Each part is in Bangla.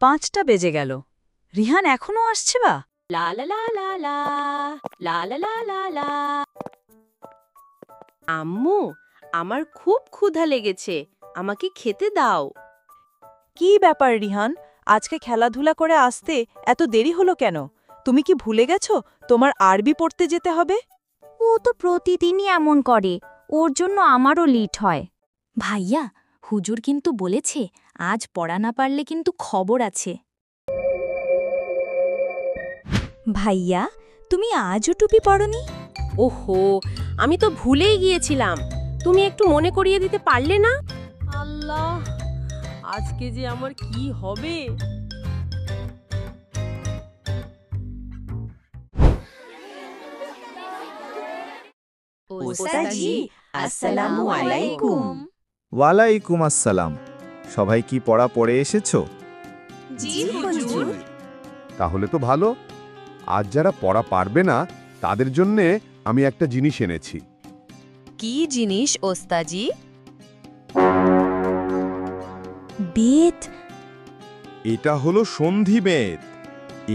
5টা বেজে গেল, রিহান এখনো আসছে বা? লা লা লা লা লা লা লা লা লা লা। আম্মু, আমার খুব ক্ষুধা লেগেছে, আমাকে খেতে দাও। কি ব্যাপার রিহান, আজকে খেলাধুলা করে আসতে এত দেরি হলো কেন? তুমি কি ভুলে গেছো তোমার আরবি পড়তে যেতে হবে? ও তো প্রতিদিনই এমন করে, ওর জন্য আমারও লিট হয়। ভাইয়া, হুজুর কিন্তু বলেছে আজ পড়া না পারলে কিন্তু খবর আছে। ভাইয়া, তুমি আজও টুপি পরনি? ওহো, আমি তো ভুলেই গিয়েছিলাম, তুমি একটু মনে করিয়ে দিতে পারলে না? আল্লাহ, আজকে যে আমার কি হবে? ওস্তাজি, আসসালামু আলাইকুম। ওয়ালাইকুম আসসালাম। সবাই কি পড়া পড়ে এসেছো? জি হুজুর। তাহলে তো ভালো। আজ যারা পড়া পারবে না তাদের জন্যে আমি একটা জিনিস এনেছি। কি জিনিস ওস্তাজি? বেত? এটা হলো সন্ধি বেত।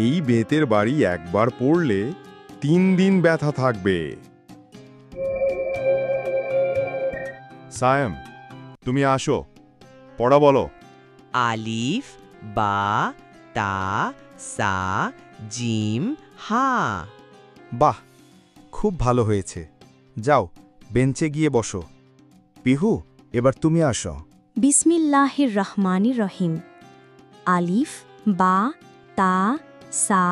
এই বেতের বাড়ি একবার পড়লে 3 দিন ব্যথা থাকবে। সায়েম, তুমি আসো, পড়া বলো। আলিফ বা তা সা জিম হা। বাহ, খুব ভালো হয়েছে। যাও, বেঞ্চে গিয়ে বসো। পিহু, এবার তুমি আসো। বিসমিল্লাহির রহমানির রহিম। আলিফ বা তা সা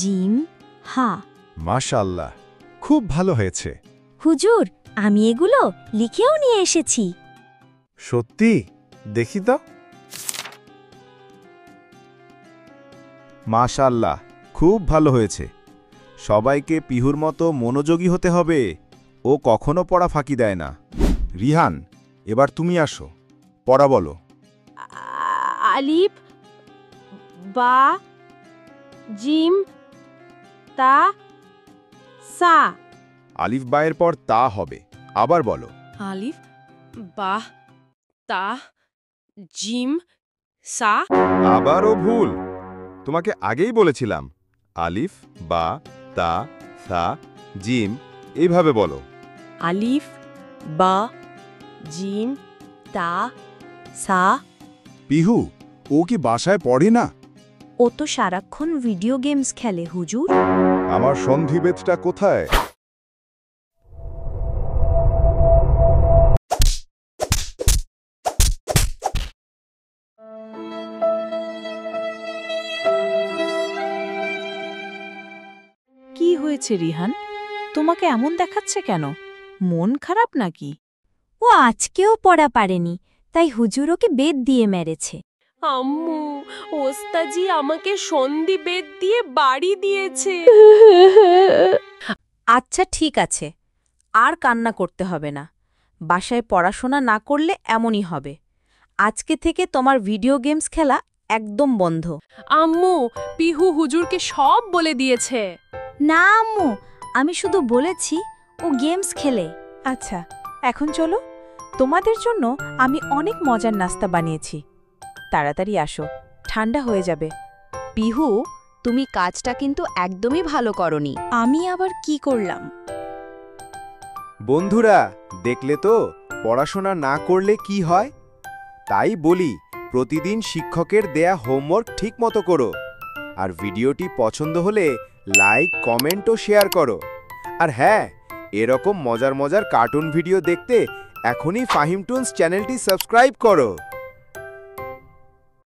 জিম হা। মাশাআল্লাহ, খুব ভালো হয়েছে। হুজুর, আমি এগুলো লিখেও নিয়ে এসেছি। সত্যি? দেখি তো। মাশাআল্লাহ, খুব ভালো হয়েছে। সবাইকে পিহুর মতো মনোযোগী হতে হবে। ও কখনো পড়া ফাঁকি দেয় না। রিহান, এবার তুমি আসো, পড়া বলো। আলিফ বা জিম তা সা। আলিফ বায়ের পর তা হবে, আবার বলো। আলিফ বা তা জিম সা। আবারও ভুল। তোমাকে আগেই বলেছিলাম আলিফ বা তা সা জিম এইভাবে বলো। আলিফ বা জিম তা সা। পিহু, ও কি বাসায় পড়ে না? ও তো সারাক্ষণ ভিডিও গেমস খেলে হুজুর। আমার সন্ধি বেতটা কোথায়? কি হয়েছে রিহান, তোমাকে এমন দেখাচ্ছে কেন? মন খারাপ নাকি? ও আজকেও পড়া পারেনি, তাই হুজুর ওকে বেত দিয়ে মেরেছে। আম্মু, ওস্তাজি আমাকে সন্ধি বেত দিয়ে বাড়ি দিয়েছে। আচ্ছা ঠিক আছে, আর কান্না করতে হবে না। বাসায় পড়াশোনা না করলে এমনই হবে। আজকে থেকে তোমার ভিডিও গেমস খেলা একদম বন্ধ। আম্মু, পিহু হুজুরকে সব বলে দিয়েছে। না আম্মু, আমি শুধু বলেছি ও গেমস খেলে। আচ্ছা, এখন চলো, তোমাদের জন্য আমি অনেক মজার নাস্তা বানিয়েছি। তাড়াতাড়ি আসো, ঠান্ডা হয়ে যাবে। পিহু, তুমি কাজটা কিন্তু একদমই ভালো করনি। আমি আবার কি করলাম? বন্ধুরা, দেখলে তো পড়াশোনা না করলে কি হয়? তাই বলি, প্রতিদিন শিক্ষকের দেয়া হোমওয়ার্ক ঠিকমতো করো। আর ভিডিওটি পছন্দ হলে লাইক, কমেন্ট ও শেয়ার করো। আর হ্যাঁ, এরকম মজার মজার কার্টুন ভিডিও দেখতে এখনই ফাহিম টুনস চ্যানেলটি সাবস্ক্রাইব করো।